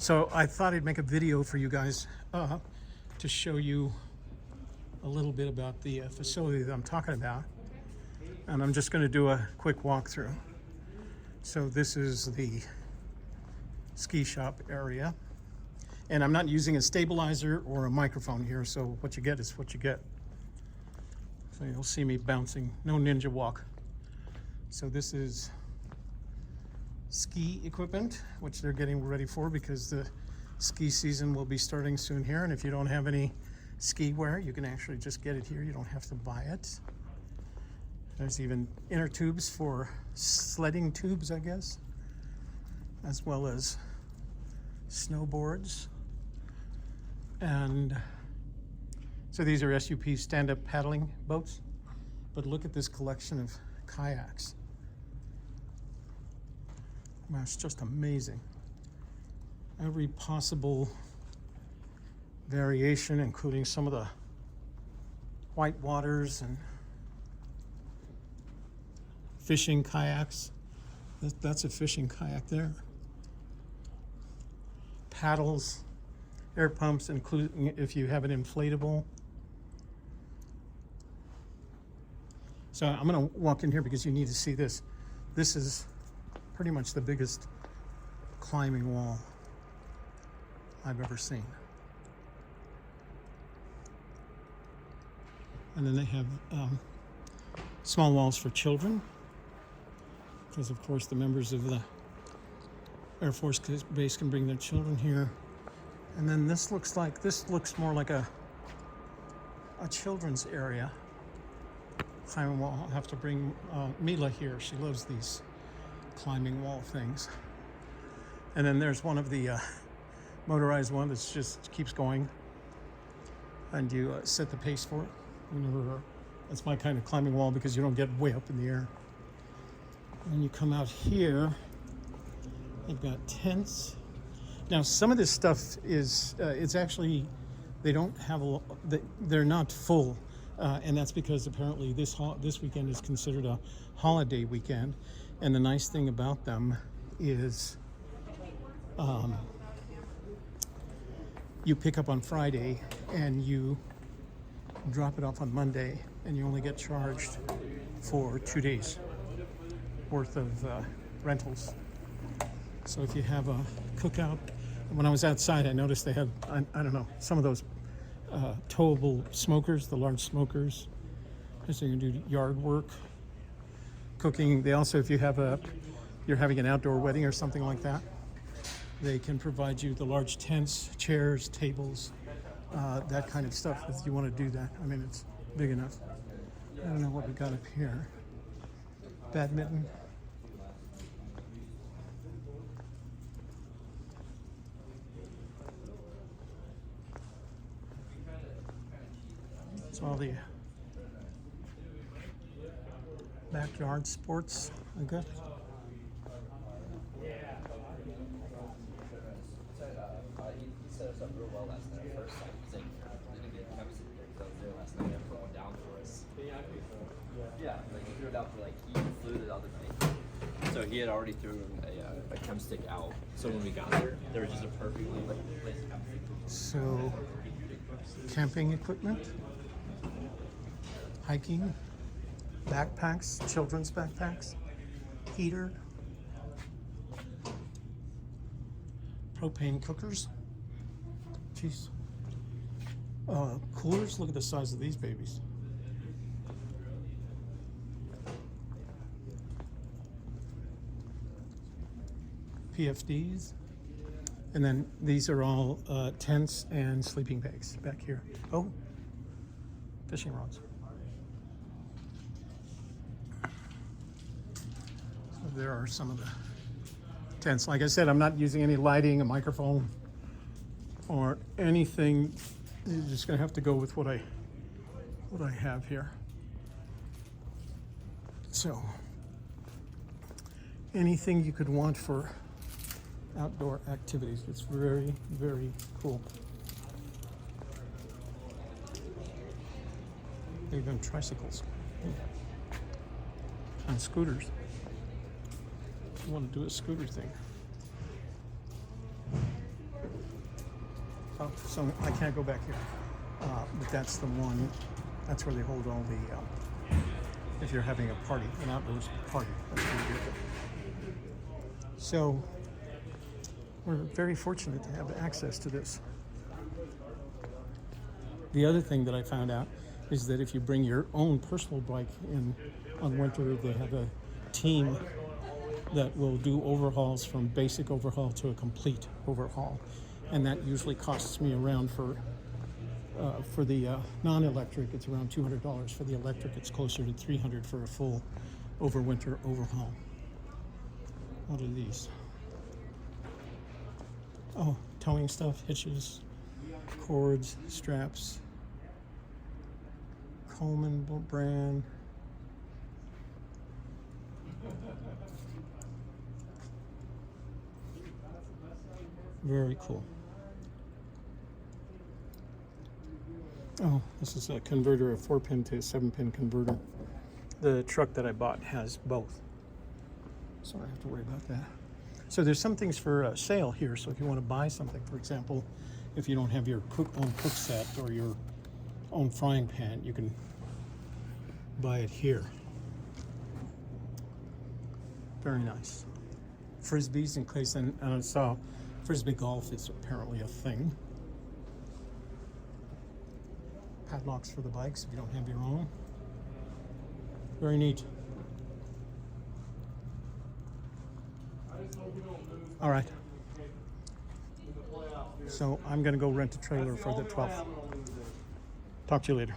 So I thought I'd make a video for you guys to show you a little bit about the facility that I'm talking about. And I'm just going to do a quick walkthrough. So this is the ski shop area. And I'm not using a stabilizer or a microphone here, so what you get is what you get. So you'll see me bouncing, no ninja walk. So this is ski equipment, which they're getting ready for because the ski season will be starting soon here. And if you don't have any ski wear, you can actually just get it here. You don't have to buy it. There's even inner tubes for sledding tubes, I guess, as well as snowboards. And so these are SUP stand-up paddling boats. But look at this collection of kayaks. Wow, it's just amazing. Every possible variation, including some of the white waters and fishing kayaks. That's a fishing kayak there. Paddles, air pumps, including if you have an inflatable. So I'm going to walk in here because you need to see this. This is pretty much the biggest climbing wall I've ever seen. And then they have small walls for children, because of course the members of the Air Force Base can bring their children here. And then this looks more like a children's area. Climbing wall. I'll have to bring Mila here. She loves these climbing wall things. And then there's one of the motorized one that just keeps going, and you set the pace for it. That's my kind of climbing wall because you don't get way up in the air. When you come out here, they've got tents. Now some of this stuff is it's actually, they don't have they're not full, and that's because apparently this weekend is considered a holiday weekend. And the nice thing about them is you pick up on Friday and you drop it off on Monday, and you only get charged for 2 days worth of rentals. So if you have a cookout, when I was outside I noticed they had, I don't know, some of those towable smokers, the large smokers, so you can do yard work, cooking. They also, if you're having an outdoor wedding or something like that, they can provide you the large tents, chairs, tables, that kind of stuff if you want to do that. I mean, it's big enough. I don't know what we got up here. Badminton. It's all the backyard sports, I guess. Set us up real well last night. First time, didn't get chemistry there last night. They were going down for us. Yeah, like he threw it out for he flew the other night. So he had already threw a chem stick out. So when we got there was just a perfectly placed chem stick. So, camping equipment, hiking, backpacks, children's backpacks, heater, propane cookers. Jeez. Coolers, look at the size of these babies. PFDs. And then these are all tents and sleeping bags back here. Oh, fishing rods. So there are some of the tents. Like I said, I'm not using any lighting, a microphone, or anything. You're just gonna have to go with what I have here. So anything you could want for outdoor activities. It's very, very cool. Even tricycles and scooters. You want to do a scooter thing. Oh, so I can't go back here. But that's the one, that's where they hold all the, if you're having a party, an outdoors party, that's where you do it. So we're very fortunate to have access to this. The other thing that I found out is that if you bring your own personal bike in on winter, they have a team that will do overhauls from basic overhaul to a complete overhaul. And that usually costs me around for the non-electric, it's around $200. For the electric, it's closer to $300 for a full overwinter overhaul. What are these? Oh, towing stuff, hitches, cords, straps, Coleman brand. Very cool. Oh, this is a converter, a 4-pin to 7-pin converter. The truck that I bought has both, so I don't have to worry about that. So there's some things for sale here. So if you want to buy something, for example, if you don't have your own cook set or your own frying pan, you can buy it here. Very nice. Frisbees, in case I saw Frisbee golf is apparently a thing. Padlocks for the bikes if you don't have your own. Very neat. All right. So I'm going to go rent a trailer for the 12th. Talk to you later.